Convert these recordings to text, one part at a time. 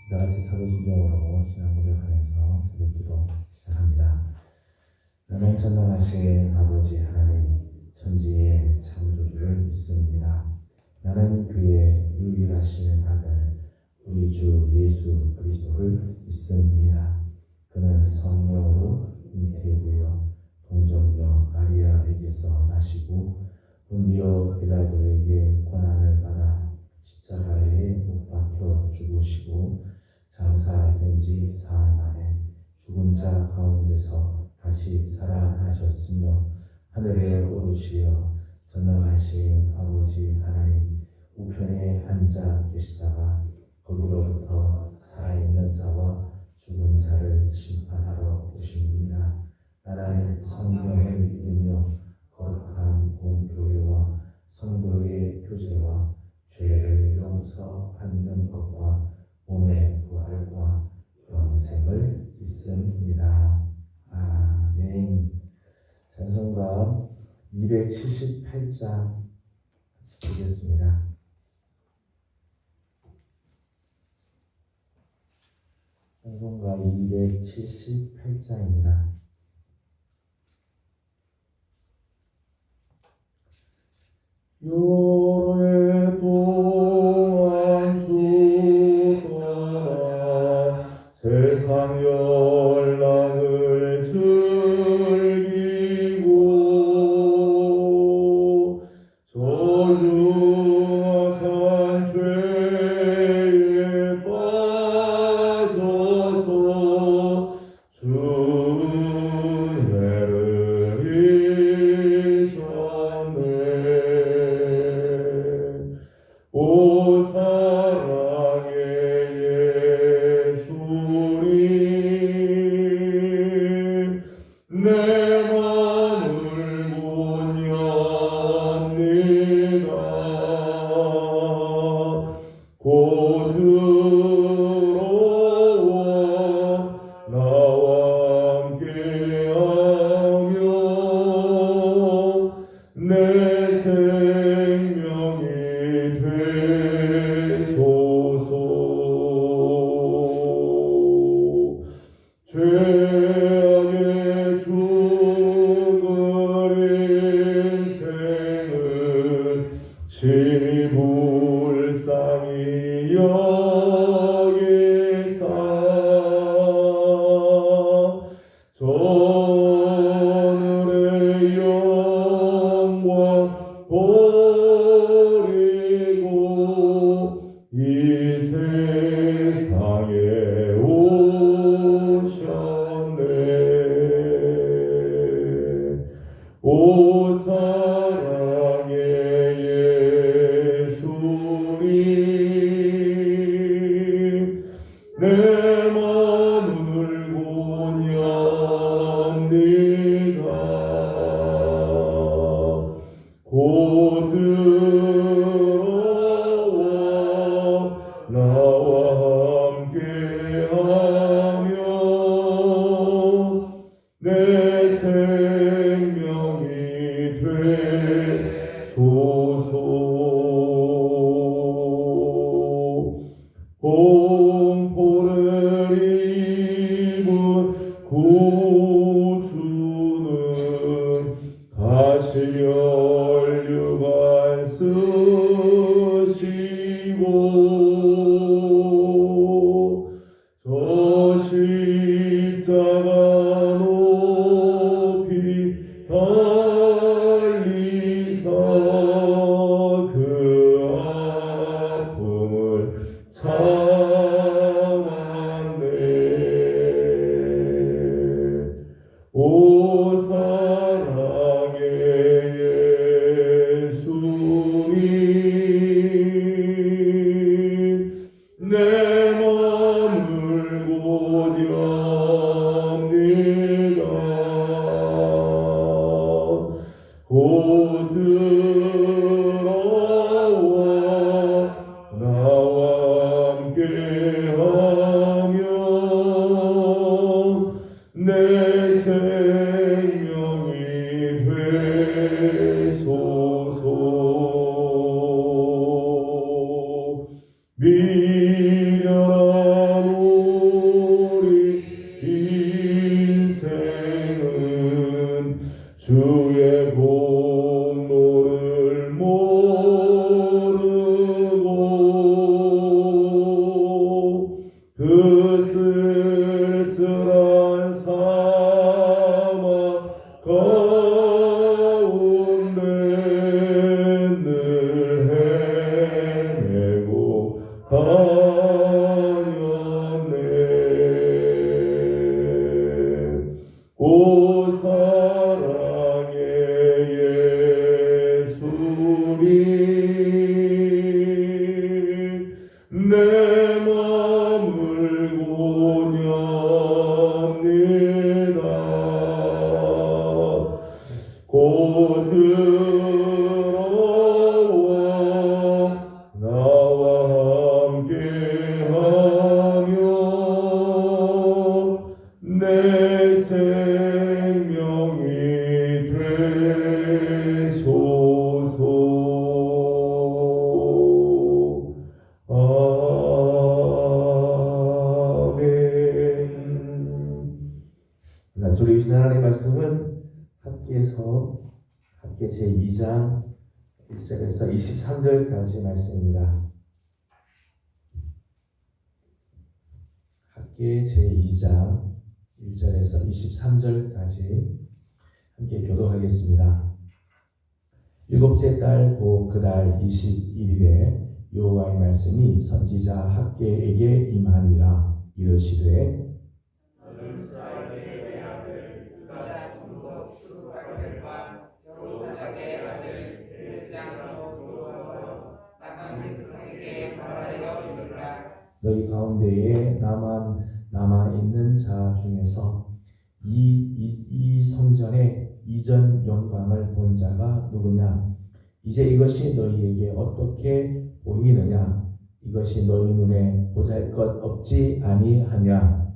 다같이 서로신경으로 신앙 고백하면서 새벽기도 시작합니다. 나는 전능하신 아버지 하나님 천지의 창조주를 믿습니다. 나는 그의 유일하신 아들 우리 주 예수 그리스도를 믿습니다. 그는 성령으로 잉태되어 동정녀 마리아에게서 나시고 본디오 빌라도에게 고난을 받아 십자가에 못 박혀 죽으시고 장사된 지 사흘 만에 죽은 자 가운데서 다시 살아나셨으며 하늘에 오르시어 전능하신 아버지 하나님 우편에 앉아 계시다가 거기로부터 살아있는 자와 죽은 자를 심판하러 오십니다. 나는 성령을 믿으며 거룩한 공교회와 성도의 교제와 죄를 용서받는 것과 몸의 부활과 영생을 믿습니다. 아멘. 찬송가 278장 같이 보겠습니다. 찬송가 278장입니다. 여러 동안 주더라 세상 연락을 즐기고 저 흉악한 죄에 빠져서 주의를 잊었네. 오 사랑의 예수님 내 맘을 못 엽니다. 곧 들어와 나와 함께하며 내 생명이 되소서. 죄악의 죽을 인생은 심히 불쌍히 여기사 저늘의 영광 버리고 이 세상에 오셨네. 오 사랑의 예수님 내 맘을 못 엽니다. 곧 들어와 나와 함께하며 내 생명이 되소서. 공포를 입은 구주는 가시 혈류관 쓰시고 저 십자가 높이 달리사 그 아픔을 참았네. 오 사랑의 예수님 내 맘을 못 엽니다. 곧 들어와 나와 함께하며 내 생명이 되소서. 미련한 주의 공로를 모르고 그 쓸쓸한 사막 가운데 늘 헤매고 다녔네. 오 사랑의 예수님, 내 맘을 고냘니다. 곧 들어와 나와 함께하며 내 생명이 되소서. 아멘. 우리 주신 하나님의 말씀은 학개 제2장 1절에서 23절까지 말씀입니다. 학개 제2장 1절에서 23절까지 함께 교독하겠습니다. 일곱째 달 곧 그 달 21일에 여호와의 말씀이 선지자 학개에게 임하니라. 이르시되 너희 가운데에 남아 있는 자 중에서 이 성전의 이전 영광을 본 자가 누구냐? 이제 이것이 너희에게 어떻게 보이느냐? 이것이 너희 눈에 보잘것 없지 아니하냐?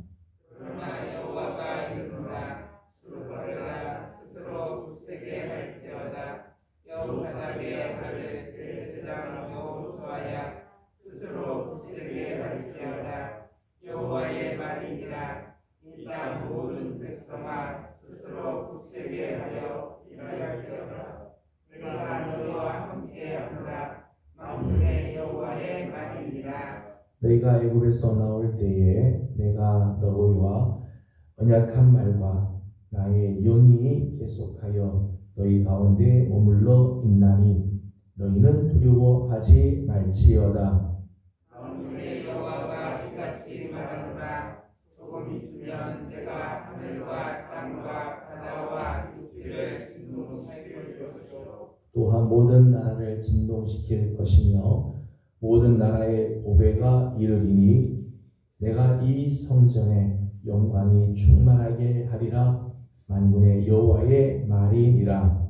그러나 여호와가 이르노라. 스룹바벨아 스스로 굳세게 할지어다. 여호사닥의 아들 대제사장 여호수아야 스스로 굳세게 할지어다. 여호와의 말이니라. 이 땅 모든 백성아 스스로 굳세게 하여 일할지어다. 내가 너희와 함께하노라. 만군의 여호와의 말이니라. 너희가 애굽에서 나올 때에 내가 너희와 언약한 말과 나의 영이 계속하여 너희 가운데 머물러 있나니 너희는 두려워하지 말지어다. 만군의 여호와가 이같이 말하노라. 조금 있으면 내가 하늘과 땅과 바다와 육지를 진동시킬 것이요 또한 모든 나라를 진동시킬 것이며 모든 나라의 보배가 이르리니 내가 이 성전의 영광이 충만하게 하리라. 만군의 여호와의 말이니라.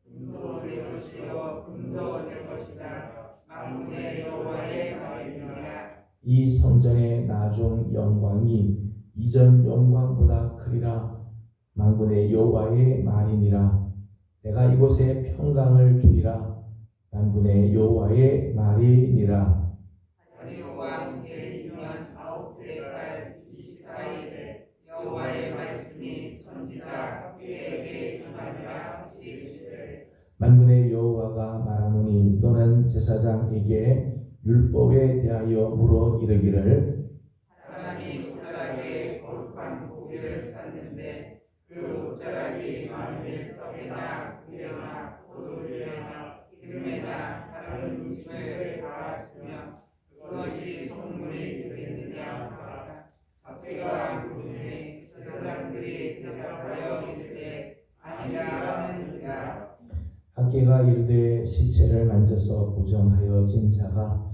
금도 내 것이요 금도 내 것이다. 만군의 여호와의 말이니라. 이 성전의 나중 영광이 이전 영광보다 크리라. 만군의 여호와의 말이니라. 내가 이곳에 평강을 주리라. 만군의 여호와의 말이니라. 다리오 왕 제2년 아홉째 달 24일에 여호와의 말씀이 선지자 학개에게 임하니라. 하시되 만군의 여호와가 말하노니 너는 제사장에게 율법에 대하여 물어 이르기를 사람이 옷자락에 거룩한 고기를 샀는데 그 옷자락이 만일 떡이나 구려나 포도주나 기름에나 다른 음식을 가하였으면 그것이 성물이 되겠느냐 하라. 학개가 묻으니 제사장들이 대답하여 이르되 아니라 하는지라. 학개가 이르되 시체를 만져서 부정하여진 자가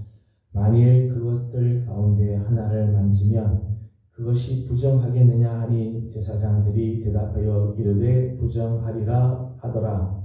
만일 그것들 가운데 하나를 만지면 그것이 부정하겠느냐 하니 제사장들이 대답하여 이르되 부정하리라 하더라.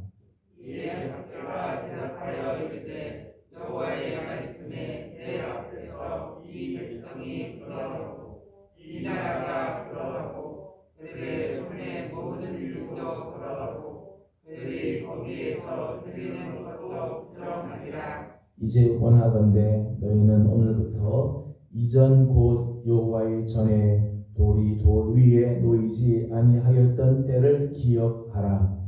이에 학개가 대답하여 이르되 여호와의 말씀에 내 앞에서 이 백성이 그러하고 이 나라가 그러하고 그들의 손의 모든 일도 그러하고 그들이 거기에서 드리는 것도 부정하리라. 이제 원하건대 너희는 오늘부터 이전 곧 여호와의 전에 돌이 돌 위에 놓이지 아니하였던 때를 기억하라.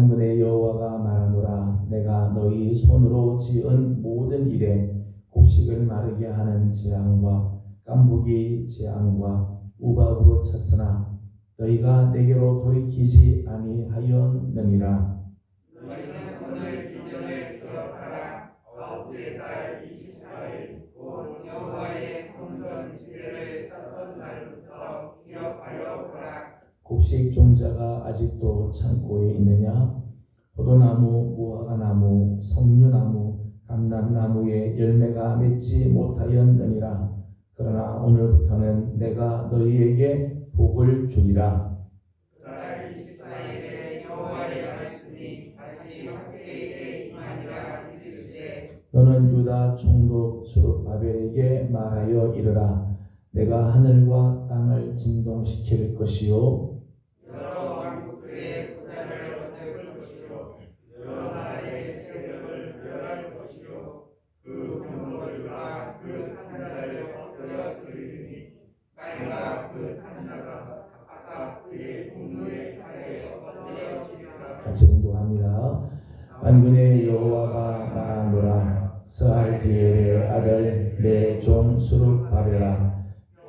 만군의 여호와가 말하노라. 내가 너희 손으로 지은 모든 일에 곡식을 마르게 하는 재앙과 깐부기 재앙과 우박으로 쳤으나 너희가 내게로 돌이키지 아니하였느니라. 너희는 오늘 기적을 기억하라. 아홉째 달 24일 곧 여호와의 성전 집회를 썼던 날부터 기억하여 보라. 곡식 종자가 아직도 창고에 있느냐? 포도나무, 무화과나무, 석류나무, 감람나무에 열매가 맺지 못하였느니라. 그러나 오늘부터는 내가 너희에게 복을 주리라. 달 24일에 여호와의 말씀이 다시 학계에게 임하니라. 이르시되 너는 유다 총독 스룹바벨에게 말하여 이르라. 내가 하늘과 땅을 진동시킬 것이요 여러 왕국들의 보좌를 얻을 것이요 여러 나라의 세력을 멸할 것이요 그 병거들과 그 탄자를 엎드려 드리리니 땅과 그 탄자가 각각 그의 분노의 칼에 엎드려지리라. 같이 공동합니다. 만군의 여호와가 말하노라. 스알디엘의 아들 내 종 스룹바벨아,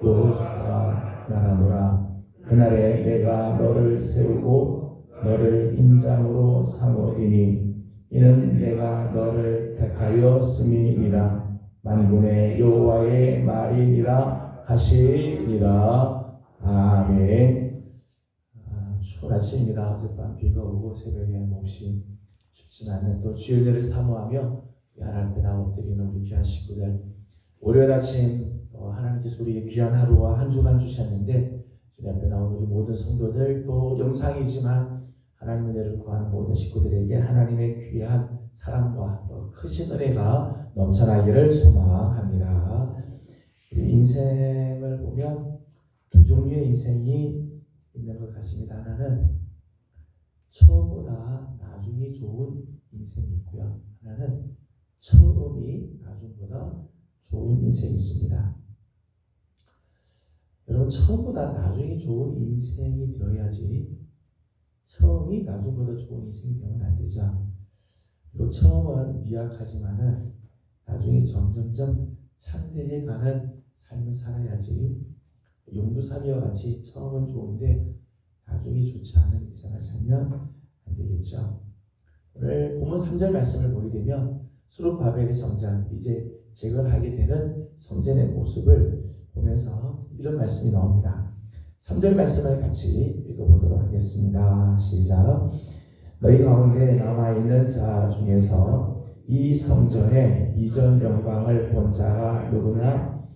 여호수아가 말하노라. 그날에 내가 너를 세우고 너를 인장으로 삼으리니 이는 내가 너를 택하였음이니라. 만군의 여호와의 말이니라 하시니라. 아멘. 추운 아침입니다. 어젯밤 비가 오고 새벽에 몹시 춥지는 않는 또 주의 은혜를 사모하며 하나님 앞에 나와 엎드리는 우리 귀한 식구들, 월요일 아침 하나님께서 우리에게 귀한 하루와 한 주간 주셨는데 주님 앞에 나온 우리 모든 성도들, 또 영상이지만 하나님의 은혜를 구하는 모든 식구들에게 하나님의 귀한 사랑과 또 크신 은혜가 넘쳐나기를 소망합니다. 우리 인생을 보면 두 종류의 인생이 있는 것 같습니다. 하나는 처음보다 나중이 좋은 인생이 있고요. 하나는 처음이 나중보다 좋은 인생이 있습니다. 여러분, 처음보다 나중이 좋은 인생이 되어야지 처음이 나중보다 좋은 인생이 되면 안 되죠. 그리고 처음은 미약하지만은 나중이 점점점 창대해가는 삶을 살아야지 용두사미와 같이 처음은 좋은데 나중이 좋지 않은 인생을 살면 안 되겠죠. 오늘 본문 3절 말씀을 보게 되면 스룹바벨의 성전, 이제 재건하게 되는 성전의 모습을 보면서 이런 말씀이 나옵니다. 3절 말씀을 같이 읽어보도록 하겠습니다. 시작. 너희 가운데 남아있는 자 중에서 이 성전의 이전 영광을 본 자가 누구냐?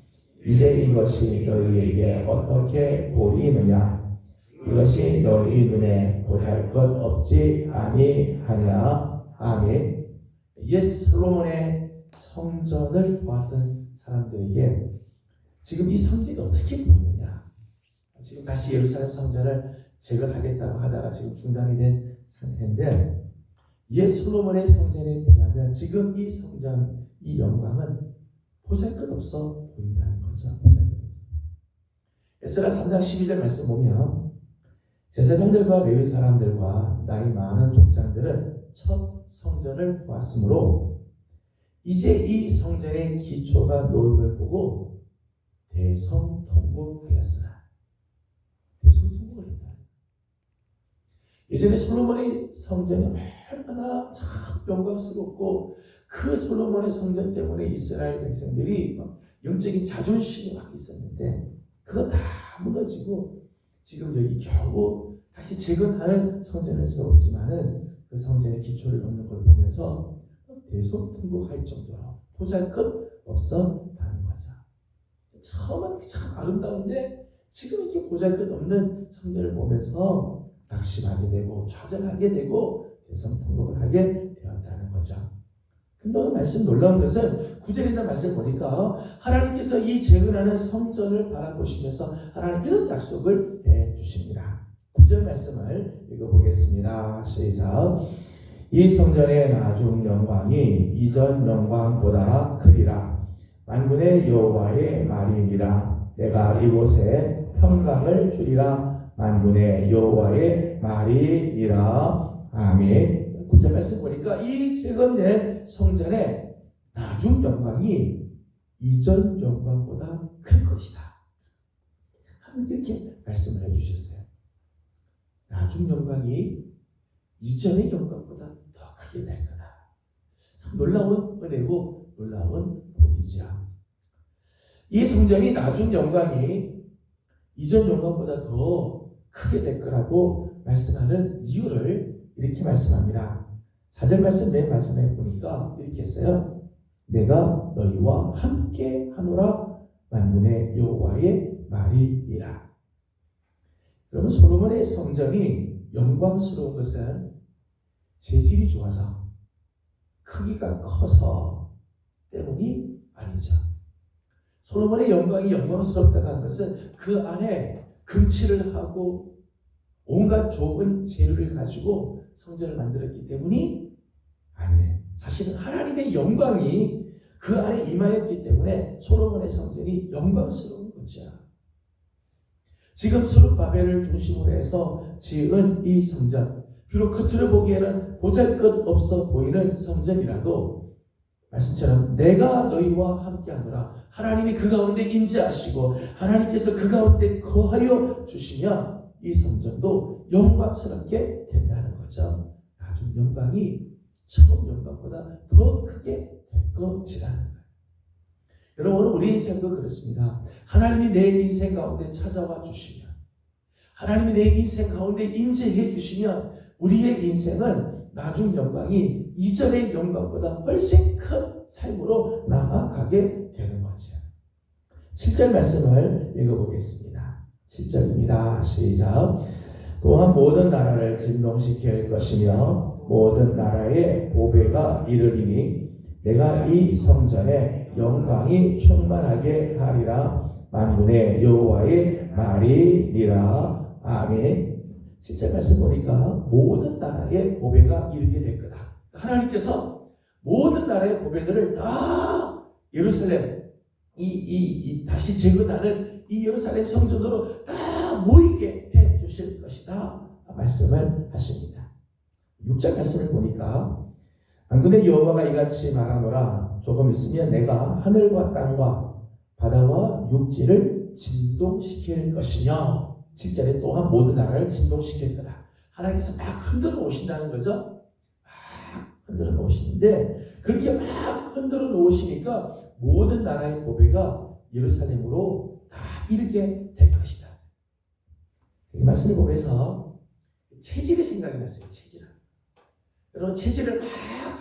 이제 이것이 너희에게 어떻게 보이느냐? 이것이 너희 눈에 보잘것없지 아니하냐? 아멘. 옛 솔로몬의 성전을 보았던 사람들에게 지금 이 성전이 어떻게 보이느냐? 지금 다시 예루살렘 성전을 재건하겠다고 하다가 지금 중단이 된 상태인데, 옛 솔로몬의 성전에 비하면 지금 이 성전, 이 영광은 보잘것없어 보인다는 거죠. 에스라 3장 12절 말씀 보면 제사장들과 레위 사람들과 나이 많은 족장들은 첫 성전을 보았으므로 이제 이 성전의 기초가 놓임을 보고 대성통곡하였으나. 대성통곡을 했다. 예전에 솔로몬의 성전이 얼마나 참 영광스럽고 그 솔로몬의 성전 때문에 이스라엘 백성들이 영적인 자존심이 막 있었는데 그거 다 무너지고 지금 여기 겨우 다시 재건하는 성전을 세웠지만은 그 성전의 기초를 놓는 걸 보면서 대성통곡할 정도로 보잘것없었다는 거죠. 처음은 참 아름다운데 지금 이렇게 보잘것없는 성전을 보면서 낙심하게 되고 좌절하게 되고 대성통곡을 하게 되었다는 거죠. 근데 오늘 말씀 놀라운 것은 9절에 있는 말씀을 보니까 하나님께서 이 재건하는 성전을 바라보시면서 하나님 이런 약속을 해주십니다. 9절 말씀을 읽어보겠습니다. 시작. 이 성전의 나중 영광이 이전 영광보다 크리라. 만군의 여호와의 말이니라. 내가 이곳에 평강을 주리라. 만군의 여호와의 말이니라. 아멘. 9절 말씀 보니까 이 재건된 성전의 나중 영광이 이전 영광보다 클 것이다. 하나님 이렇게 말씀을 해주셨어요. 나중 영광이 이전의 영광보다 더 크게 될 거다. 참 놀라운 은혜고 놀라운 복이지요. 이 성전이 나중 영광이 이전 영광보다 더 크게 될 거라고 말씀하는 이유를 이렇게 말씀합니다. 4절 말씀 맨 마지막에 보니까 이렇게 했어요. 내가 너희와 함께 하노라 만군의 여호와의 말이니라. 그러면 솔로몬의 성전이 영광스러운 것은 재질이 좋아서 크기가 커서 때문이 아니죠. 솔로몬의 영광이 영광스럽다고 하는 것은 그 안에 금칠을 하고 온갖 좋은 재료를 가지고 성전을 만들었기 때문이 아니에요. 사실은 하나님의 영광이 그 안에 임하였기 때문에 솔로몬의 성전이 영광스러운 거죠. 지금 수룹바벨을 중심으로 해서 지은 이 성전, 비록 겉으로 보기에는 보잘것없어 보이는 성전이라도 말씀처럼 내가 너희와 함께하노라, 하나님이 그 가운데 임재하시고 하나님께서 그 가운데 거하여 주시면 이 성전도 영광스럽게 된다는 거죠. 나중 영광이 처음 영광보다 더 크게 될 것이라는 거예요. 여러분, 우리 인생도 그렇습니다. 하나님이 내 인생 가운데 찾아와 주시면, 하나님이 내 인생 가운데 임재해 주시면 우리의 인생은 나중 영광이 이전의 영광보다 훨씬 큰 삶으로 나아가게 되는 거죠. 7절 말씀을 읽어보겠습니다. 7절입니다. 시작. 또한 모든 나라를 진동시킬 것이며 모든 나라의 보배가 이르리니 내가 이 성전에 영광이 충만하게 하리라 만군의 여호와의 말이니라. 아멘. 7절 말씀 보니까 모든 나라의 보배가 이르게 될 거다. 하나님께서 모든 나라의 보배들을 다 예루살렘 다시 재건하는 이 예루살렘 성전으로 다 모이게 해 주실 것이다 말씀을 하십니다. 6절 말씀을 보니까 만군의 여호와가 이같이 말하노라. 조금 있으면 내가 하늘과 땅과 바다와 육지를 진동시킬 것이며, 7절에 또한 모든 나라를 진동시킬 거다. 하나님께서 막 흔들어 놓으신다는 거죠. 막 흔들어 놓으시는데 그렇게 막 흔들어 놓으시니까 모든 나라의 보배가 예루살렘으로 다 이르게 될 것이다. 이 말씀을 보면서 체질이 생각이 났어요. 체질. 여러분, 체질을 막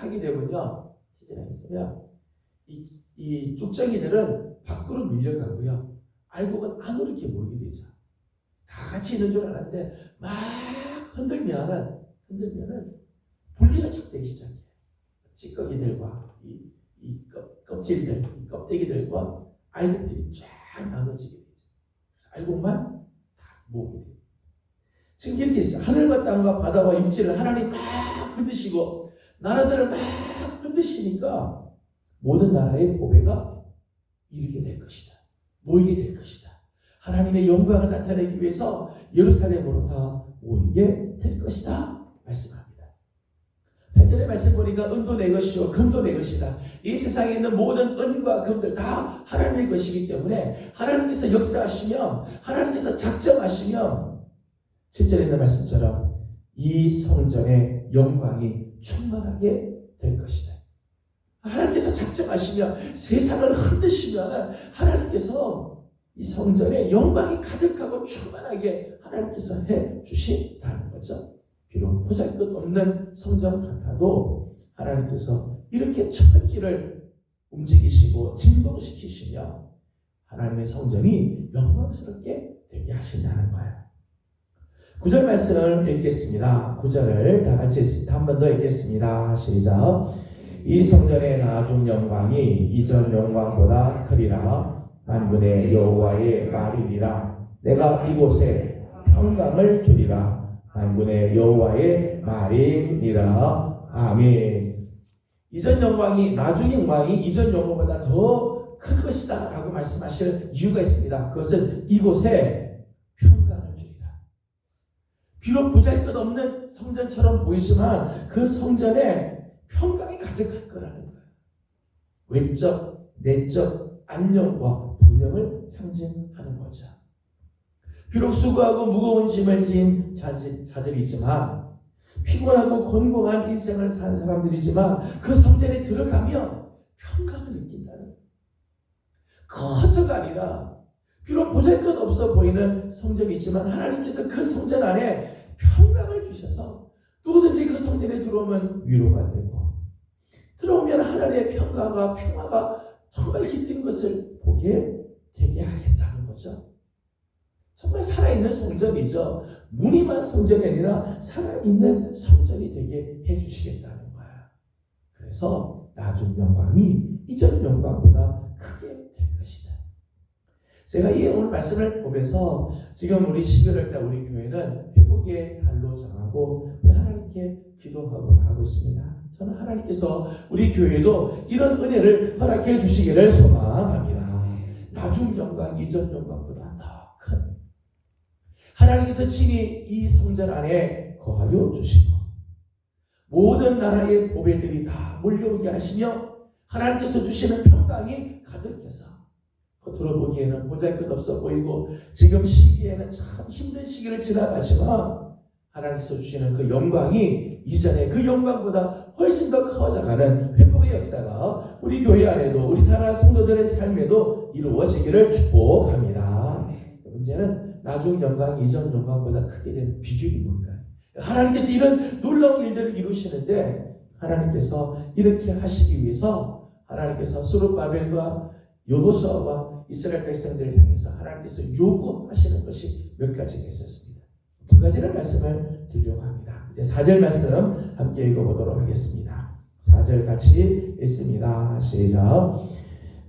하게 되면요, 체질하겠으면 이 쭉정이들은 밖으로 밀려가고요, 알고 보면 안으로 이렇게 모이게 되죠. 다 같이 있는 줄 알았는데 막 흔들면은 분리가 쫙 되기 시작해요. 찌꺼기들과 이 껍질들, 이 껍데기들과 알곡들이 쫙 나눠지게 되죠. 그래서 알곡만 다 모으게 돼요. 지금 이렇게 있어요. 하늘과 땅과 바다와 육지를 하나님 막 흔드시고 나라들을 막 흔드시니까 모든 나라의 보배가 이르게 될 것이다. 모이게 될 것이다. 하나님의 영광을 나타내기 위해서 예루살렘으로 다 모이게 될 것이다 말씀합니다. 8절의 말씀 보니까 은도 내 것이요 금도 내 것이다. 이 세상에 있는 모든 은과 금들 다 하나님의 것이기 때문에 하나님께서 역사하시면, 하나님께서 작정하시면 7절에 있는 말씀처럼 이 성전의 영광이 충만하게 될 것이다. 하나님께서 작정하시면, 세상을 흔드시면 하나님께서 이 성전에 영광이 가득하고 충만하게 하나님께서 해 주신다는 거죠. 비록 보잘것없는 성전 같아도 하나님께서 이렇게 천기를 움직이시고 진동시키시며 하나님의 성전이 영광스럽게 되게 하신다는 거예요. 9절 말씀을 읽겠습니다. 9절을 다 같이 한 번 더 읽겠습니다. 시작. 이 성전의 나중 영광이 이전 영광보다 크리라 만군의 여호와의 말이니라. 내가 이곳에 평강을 주리라 만군의 여호와의 말이니라. 아멘. 이전 영광이, 나중 영광이 이전 영광보다 더 클 것이다 라고 말씀하실 이유가 있습니다. 그것은 이곳에 평강을 주리라. 비록 보잘것없는 성전처럼 보이지만 그 성전에 평강이 가득할 거라는 거예요. 외적, 내적 안녕과 번영을 상징하는 거죠. 비록 수고하고 무거운 짐을 지은 자들이지만, 피곤하고 곤고한 인생을 산 사람들이지만 그 성전에 들어가면 평강을 느낀다는 거예요. 거저가 아니라 비록 보잘것없어 보이는 성전이지만 하나님께서 그 성전 안에 평강을 주셔서 누구든지 그 성전에 들어오면 위로가 되고, 들어오면 하나님의 평화가 정말 깃든 것을 보게 되게 하겠다는 거죠. 정말 살아있는 성전이죠. 무늬만 성전이 아니라 살아있는 성전이 되게 해주시겠다는 거예요. 그래서 나중 영광이 이전 영광보다 크게 될 것이다. 제가 이 오늘 말씀을 보면서 지금 우리 11월달 우리 교회는 회복의 달로 정하고 하나님께 기도하고 하고 있습니다. 저는 하나님께서 우리 교회도 이런 은혜를 허락해 주시기를 소망합니다. 나중 영광, 이전 영광보다 더 큰 하나님께서 친히 이 성전 안에 거하여 주시고 모든 나라의 보배들이 다 몰려오게 하시며 하나님께서 주시는 평강이 가득해서 겉으로 보기에는 보잘것없어 보이고 지금 시기에는 참 힘든 시기를 지나가지만 하나님께서 주시는 그 영광이 이전에 그 영광보다 훨씬 더 커져가는 회복의 역사가 우리 교회 안에도 우리 사랑하는 성도들의 삶에도 이루어지기를 축복합니다. 문제는 나중 영광, 이전 영광보다 크게 되는 비결이 뭘까요? 하나님께서 이런 놀라운 일들을 이루시는데 하나님께서 이렇게 하시기 위해서 하나님께서 스룹바벨과 여호수아와 이스라엘 백성들을 향해서 하나님께서 요구하시는 것이 몇 가지가 있었습니다. 두 가지를 말씀을 드리려고 합니다. 이제 4절 말씀 함께 읽어보도록 하겠습니다. 4절 같이 읽습니다. 시작.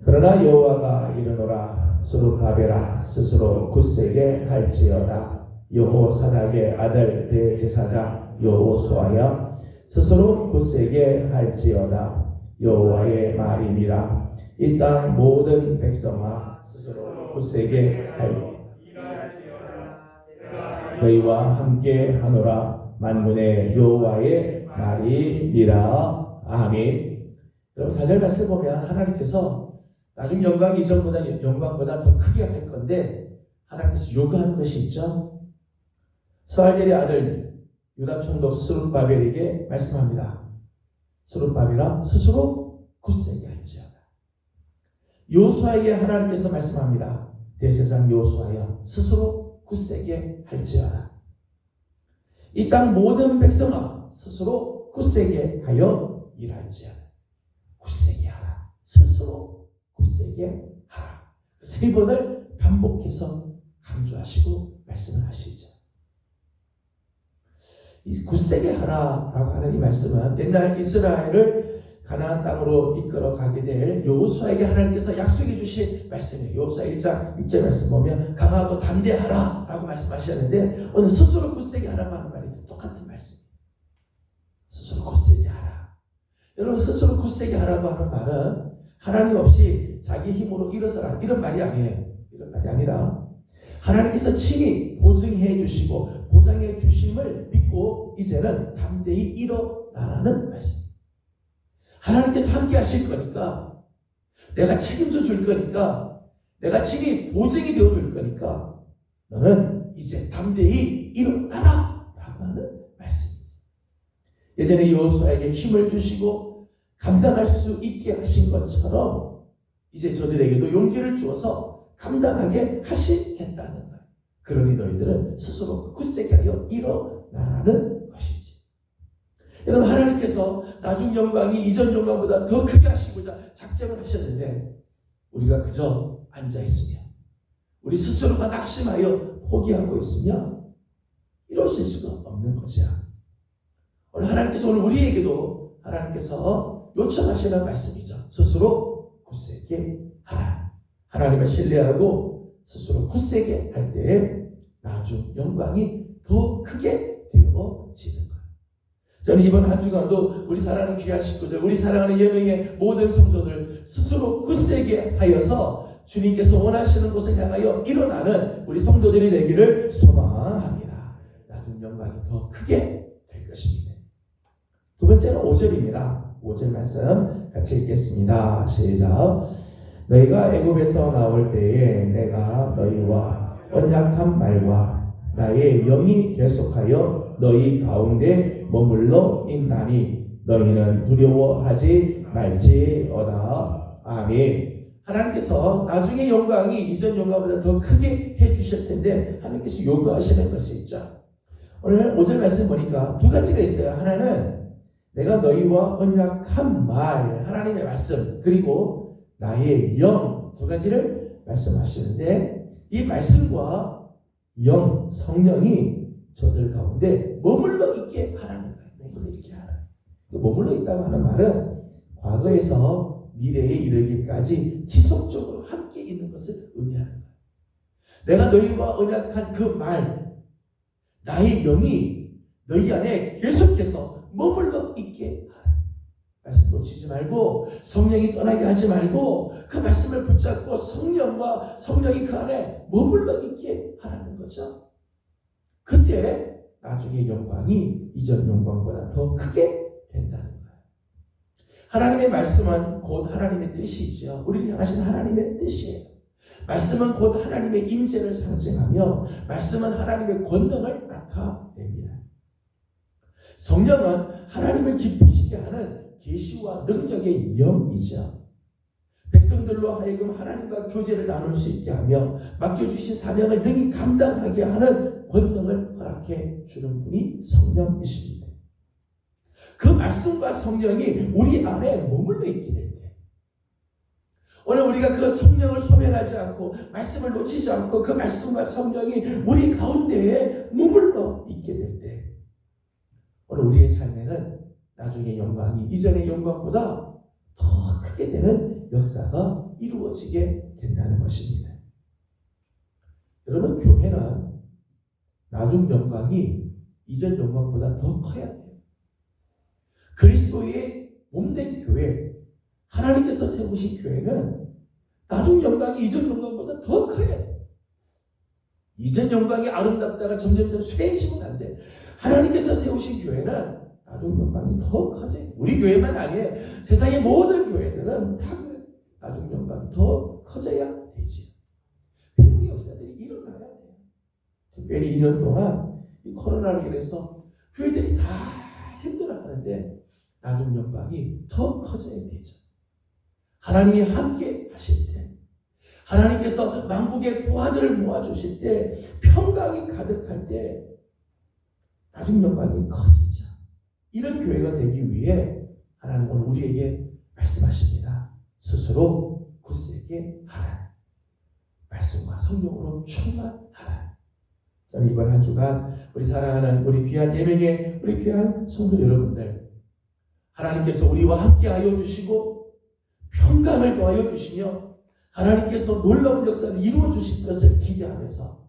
그러나 여호와가 이르노라 스룹바벨아 스스로 굳세게 할지어다. 여호사닥의 아들 대제사장 여호수아여 스스로 굳세게 할지어다. 여호와의 말이니라. 이 땅 모든 백성아 스스로 굳세게 너희와 함께 하노라. 만군의 여호와의 말이니라. 아멘. 여러분 4절 말씀 보면 하나님께서 나중 영광이 이전보다 영광보다 더 크게 할 건데 하나님께서 요구하는 것이 있죠. 스알델의 아들 유다 총독 스룹바벨에게 말씀합니다. 스룹바벨아 스스로 굳세게 할지어다. 여호수아에게 하나님께서 말씀합니다. 대제사장 여호수아여 스스로 굳세게 할지어다. 이 땅 모든 백성아 스스로 굳세게 하여 일할지어다. 굳세게 하라. 스스로 굳세게 하라. 세 번을 반복해서 강조하시고 말씀을 하시죠. 이 굳세게 하라라고 하는 이 말씀은 옛날 이스라엘을 가나안 땅으로 이끌어 가게 될 여호수아에게 하나님께서 약속해 주신 말씀이에요. 여호수아 1장 6절 말씀 보면 강하고 담대하라라고 말씀하셨는데 오늘 스스로 굳세게 하라고 하는 말이 똑같은 말씀이에요. 스스로 굳세게 하라. 여러분 스스로 굳세게 하라고 하는 말은 하나님 없이 자기 힘으로 일어서라 이런 말이 아니에요. 이런 말이 아니라 하나님께서 친히 보증해 주시고 보장해 주심을 믿고 이제는 담대히 일어나라는 말씀. 하나님께서 함께 하실 거니까 내가 책임져 줄 거니까 내가 친히 보증이 되어 줄 거니까 너는 이제 담대히 일어나라 라고 하는 말씀이죠. 예전에 여호수아에게 힘을 주시고 감당할 수 있게 하신 것처럼 이제 저들에게도 용기를 주어서 감당하게 하시겠다는 거예요. 그러니 너희들은 스스로 굳세게 하여 일어나라는 것이지. 여러분 하나님께서 나중 영광이 이전 영광보다 더 크게 하시고자 작정을 하셨는데 우리가 그저 앉아있으며 우리 스스로가 낙심하여 포기하고 있으며 이러실 수가 없는 거죠. 오늘 하나님께서 오늘 우리에게도 하나님께서 요청하시는 말씀이죠. 스스로 굳세게 하라. 하나님을 신뢰하고 스스로 굳세게 할 때에 나중 영광이 더 크게 되어지는 거예요. 저는 이번 한 주간도 우리 사랑하는 귀한 식구들, 우리 사랑하는 예명의 모든 성도들 스스로 굳세게 하여서 주님께서 원하시는 곳을 향하여 일어나는 우리 성도들이 되기를 소망합니다. 나중 영광이 더 크게 될 것입니다. 두 번째는 5절입니다. 5절 말씀 같이 읽겠습니다. 시작. 너희가 애굽에서 나올 때에 내가 너희와 언약한 말과 나의 영이 계속하여 너희 가운데 머물러 있나니 너희는 두려워하지 말지어다. 아멘. 하나님께서 나중에 영광이 이전 영광보다 더 크게 해주실 텐데 하나님께서 요구하시는 것이 있죠. 오늘 5절 말씀 보니까 두 가지가 있어요. 하나는 내가 너희와 언약한 말, 하나님의 말씀, 그리고 나의 영, 두 가지를 말씀하시는데 이 말씀과 영, 성령이 저들 가운데 머물러 있게 하라는 거예요. 머물러 있게 하라. 머물러 있다고 하는 말은 과거에서 미래에 이르기까지 지속적으로 함께 있는 것을 의미하는 거예요. 내가 너희와 언약한 그 말, 나의 영이 너희 안에 계속해서 머물러 있게 하라. 말씀 놓치지 말고 성령이 떠나게 하지 말고 그 말씀을 붙잡고 성령과 성령이 그 안에 머물러 있게 하라는 거죠. 그때 나중에 영광이 이전 영광보다 더 크게 된다는 거예요. 하나님의 말씀은 곧 하나님의 뜻이죠. 우리를 향하신 하나님의 뜻이에요. 말씀은 곧 하나님의 임재를 상징하며 말씀은 하나님의 권능을 나타냅니다. 성령은 하나님을 기쁘시게 하는 계시와 능력의 영이죠. 백성들로 하여금 하나님과 교제를 나눌 수 있게 하며 맡겨주신 사명을 능히 감당하게 하는 권능을 허락해 주는 분이 성령이십니다. 그 말씀과 성령이 우리 안에 머물러 있게 될 때, 오늘 우리가 그 성령을 소멸하지 않고 말씀을 놓치지 않고 그 말씀과 성령이 우리 가운데에 머물러 있게 될 때, 오늘 우리의 삶에는 나중에 영광이 이전의 영광보다 더 크게 되는 역사가 이루어지게 된다는 것입니다. 여러분, 교회는 나중 영광이 이전 영광보다 더 커야 돼요. 그리스도의 몸된 교회, 하나님께서 세우신 교회는 나중 영광이 이전 영광보다 더 커야 돼요. 이전 영광이 아름답다가 점점점 쇠해지면 안 돼. 하나님께서 세우신 교회는 나중 영광이 더 커져요. 우리 교회만 아니에요. 세상의 모든 교회들은 다 그래요. 나중 영광이 더 커져야 되지. 회복의 역사들이 일어나야 돼요. 특별히 2년 동안 이 코로나로 인해서 교회들이 다 힘들어하는데 나중 영광이 더 커져야 되죠. 하나님이 함께 하실 때, 하나님께서 만국의 보아들을 모아주실 때, 평강이 가득할 때 나중 영광이 커지죠. 이런 교회가 되기 위해 하나님 오늘 우리에게 말씀하십니다. 스스로 굳세게 하라. 말씀과 성령으로 충만하라. 저는 이번 한 주간 우리 사랑하는 우리 귀한 예명의 우리 귀한 성도 여러분들, 하나님께서 우리와 함께하여 주시고 평강을 더하여 주시며 하나님께서 놀라운 역사를 이루어 주실 것을 기대하면서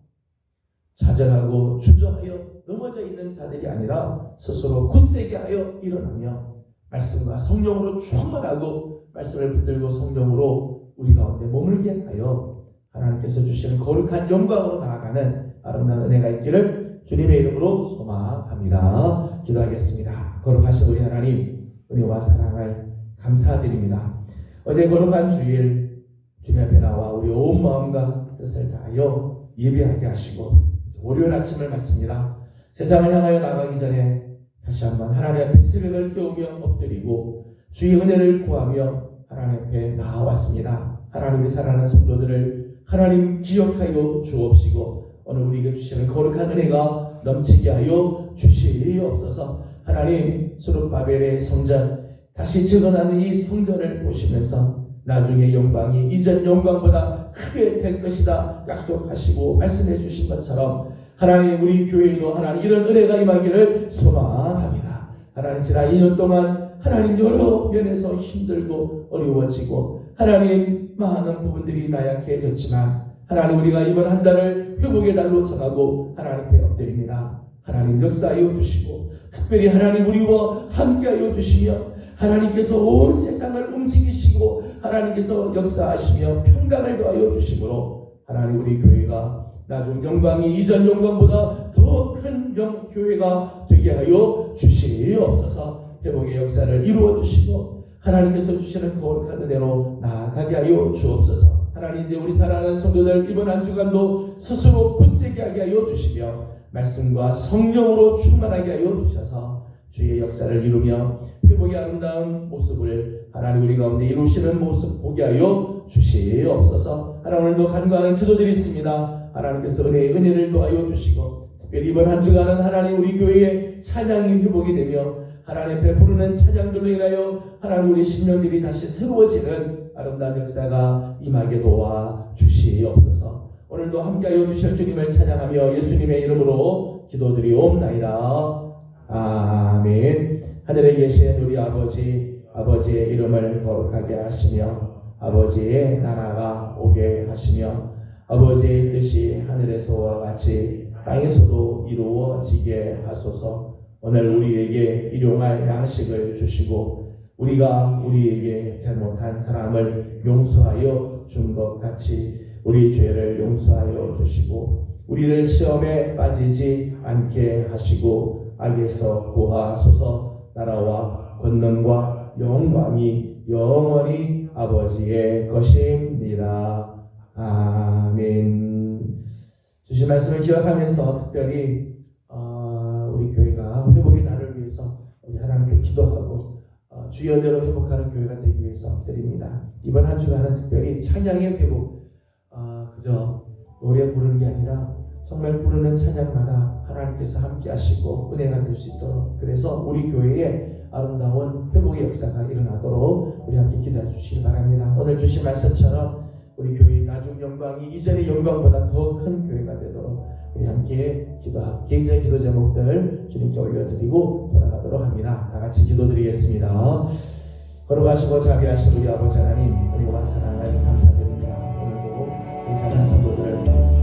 좌절하고 주저하여 넘어져 있는 자들이 아니라 스스로 굳세게 하여 일어나며 말씀과 성령으로 충만하고 말씀을 붙들고 성령으로 우리 가운데 머물게 하여 하나님께서 주시는 거룩한 영광으로 나아가는 아름다운 은혜가 있기를 주님의 이름으로 소망합니다. 기도하겠습니다. 거룩하신 우리 하나님, 은혜와 사랑을 감사드립니다. 어제 거룩한 주일 주님 앞에 나와 우리 온 마음과 뜻을 다하여 예배하게 하시고 월요일 아침을 맞습니다. 세상을 향하여 나가기 전에 다시 한번 하나님 앞에 새벽을 깨우며 엎드리고 주의 은혜를 구하며 하나님 앞에 나아왔습니다. 하나님의 사랑하는 성도들을 하나님 기억하여 주옵시고 오늘 우리에게 주시는 거룩한 은혜가 넘치게 하여 주시옵소서. 하나님, 수룹바벨의 성전 다시 증언하는 이 성전을 보시면서 나중에 영광이 이전 영광보다 크게 될 것이다 약속하시고 말씀해 주신 것처럼 하나님 우리 교회에도 하나님 이런 은혜가 임하기를 소망합니다. 하나님 지난 2년 동안 하나님 여러 면에서 힘들고 어려워지고 하나님 많은 부분들이 나약해졌지만 하나님 우리가 이번 한 달을 회복의 달로 정하고 하나님 앞에 엎드립니다. 하나님 역사하여 주시고 특별히 하나님 우리와 함께하여 주시며 하나님께서 온 세상을 움직이시고 하나님께서 역사하시며 평강을 더하여 주심으로 하나님 우리 교회가 나중 영광이 이전 영광보다 더 큰 교회가 되게 하여 주시옵소서. 회복의 역사를 이루어 주시고 하나님께서 주시는 거룩한 은혜로 나아가게 하여 주옵소서. 하나님, 이제 우리 사랑하는 성도들 이번 한 주간도 스스로 굳세게 하게 하여 주시며 말씀과 성령으로 충만하게 하여 주셔서 주의 역사를 이루며 회복의 아름다운 모습을 하나님 우리 가운데 이루시는 모습 보게 하여 주시옵소서. 하나님, 오늘도 간구하는 기도들이 있습니다. 하나님께서 은혜를 더하여 주시고 특별히 이번 한 주간은 하나님 우리 교회의 찬양이 회복이 되며 하나님 베푸르는 찬양들로 인하여 하나님 우리 심령들이 다시 새로워지는 아름다운 역사가 임하게 도와 주시옵소서. 오늘도 함께하여 주실 주님을 찬양하며 예수님의 이름으로 기도드리옵나이다. 아멘. 하늘에 계신 우리 아버지의 이름을 거룩하게 하시며 아버지의 나라가 오게 하시며 아버지의 뜻이 하늘에서와 같이 땅에서도 이루어지게 하소서. 오늘 우리에게 일용할 양식을 주시고 우리가 우리에게 잘못한 사람을 용서하여 준 것 같이 우리 죄를 용서하여 주시고 우리를 시험에 빠지지 않게 하시고 악에서 구하소서. 나라와 권능과 영광이 영원히 아버지의 것입니다. 아멘. 주신 말씀을 기억하면서 특별히 우리 교회가 회복의 날을 위해서 우리 하나님께 기도하고 주여대로 회복하는 교회가 되기 위해서 드립니다. 이번 한 주간은 특별히 찬양의 회복, 그저 노래 부르는 게 아니라 정말 부르는 찬양마다 하나님께서 함께 하시고 은혜가 될 수 있도록, 그래서 우리 교회에 아름다운 회복의 역사가 일어나도록 우리 함께 기도해 주시기 바랍니다. 오늘 주신 말씀처럼 우리 교회의 나중 영광이 이전의 영광보다 더 큰 교회가 되도록 우리 함께 기도하고 개인적인 기도 제목들 주님께 올려드리고 돌아가도록 합니다. 다 같이 기도드리겠습니다. 걸어가시고 자비하신 우리 아버지 하나님, 은혜와 사랑을 감사드립니다. 오늘도 이 사랑하는 성도들